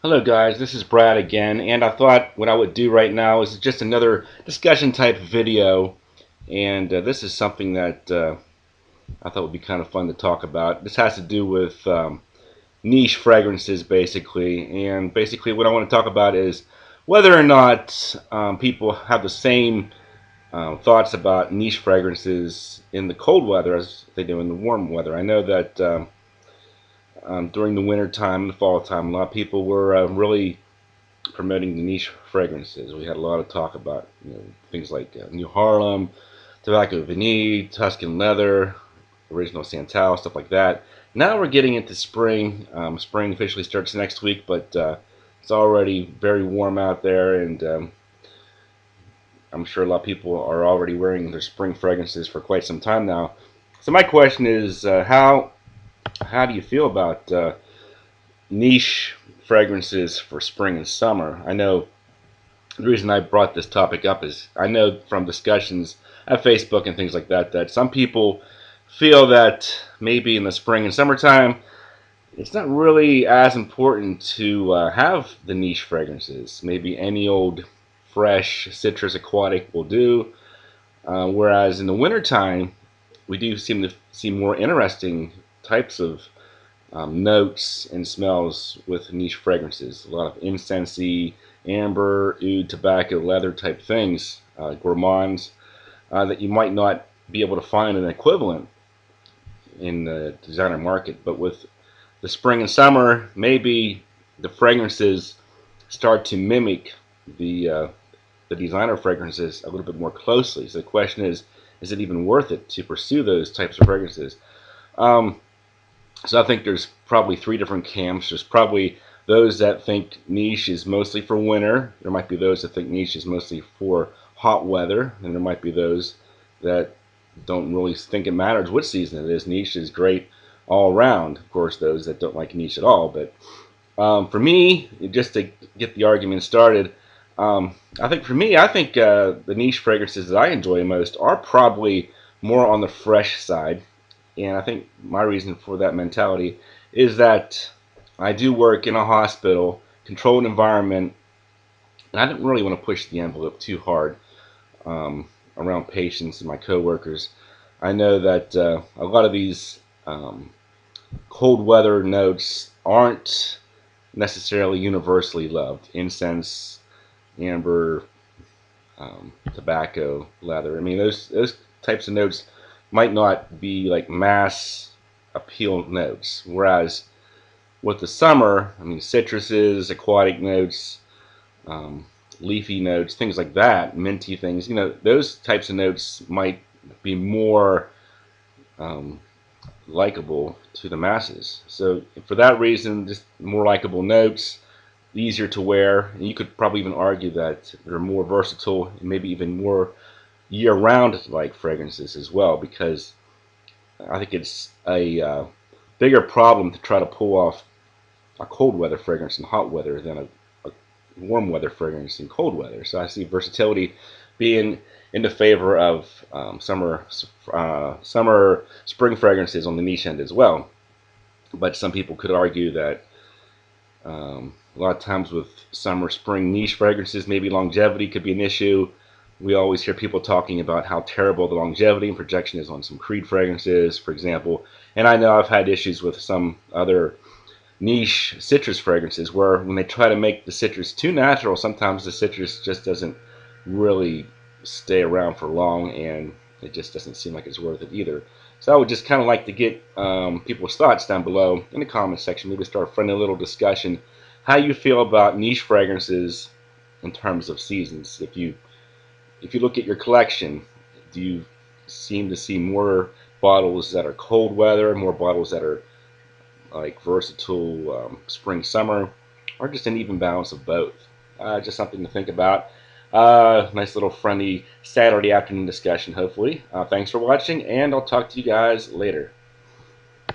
Hello guys, this is Brad again, and I thought what I would do right now is just another discussion type video, and this is something that I thought would be kind of fun to talk about. This has to do with niche fragrances basically, and basically what I want to talk about is whether or not people have the same thoughts about niche fragrances in the cold weather as they do in the warm weather. I know that during the winter time, the fall time, a lot of people were really promoting the niche fragrances. We had a lot of talk about things like New Harlem, Tobacco Vanille, Tuscan Leather, Original Santal, stuff like that. Now we're getting into spring. Spring officially starts next week, but it's already very warm out there, and I'm sure a lot of people are already wearing their spring fragrances for quite some time now. So my question is, how do you feel about niche fragrances for spring and summer? I know the reason I brought this topic up is I know from discussions at Facebook and things like that that some people feel that maybe in the spring and summertime it's not really as important to have the niche fragrances. Maybe any old fresh citrus aquatic will do. Whereas in the wintertime, we do seem to see more interesting types of notes and smells with niche fragrances. A lot of incensey, amber, oud, tobacco, leather type things, gourmands, that you might not be able to find an equivalent in the designer market. But with the spring and summer, maybe the fragrances start to mimic the designer fragrances a little bit more closely. So the question is it even worth it to pursue those types of fragrances? Um, So I think there's probably three different camps. There's probably those that think niche is mostly for winter. There might be those that think niche is mostly for hot weather, and there might be those that don't really think it matters what season it is. Niche is great all around. Of course, those that don't like niche at all. But for me, just to get the argument started, I think for me, I think the niche fragrances that I enjoy most are probably more on the fresh side. And I think my reason for that mentality is that I do work in a hospital, controlled environment, and I don't really want to push the envelope too hard around patients and my coworkers. I know that a lot of these cold weather notes aren't necessarily universally loved. Incense, amber, tobacco, leather. I mean, those types of notes might not be like mass appeal notes. Whereas with the summer, I mean, citruses, aquatic notes, um, leafy notes, things like that, minty things. Those types of notes might be more um, likable to the masses. So for that reason, just more likable notes, easier to wear. And you could probably even argue that they're more versatile, and maybe even more year-round like fragrances as well, because I think it's a bigger problem to try to pull off a cold weather fragrance in hot weather than a warm weather fragrance in cold weather. So I see versatility being in the favor of summer, spring fragrances on the niche end as well. But some people could argue that a lot of times with summer, spring niche fragrances, maybe longevity could be an issue. We always hear people talking about how terrible the longevity and projection is on some Creed fragrances, for example. And I know I've had issues with some other niche citrus fragrances where when they try to make the citrus too natural, sometimes the citrus just doesn't really stay around for long, and it just doesn't seem like it's worth it either. So I would just kind of like to get people's thoughts down below in the comments section. Maybe start a friendly little discussion. How you feel about niche fragrances in terms of seasons? If you look at your collection, do you seem to see more bottles that are cold weather, more bottles that are like versatile spring summer, or just an even balance of both? Just something to think about. Nice little friendly Saturday afternoon discussion, hopefully. Thanks for watching, and I'll talk to you guys later.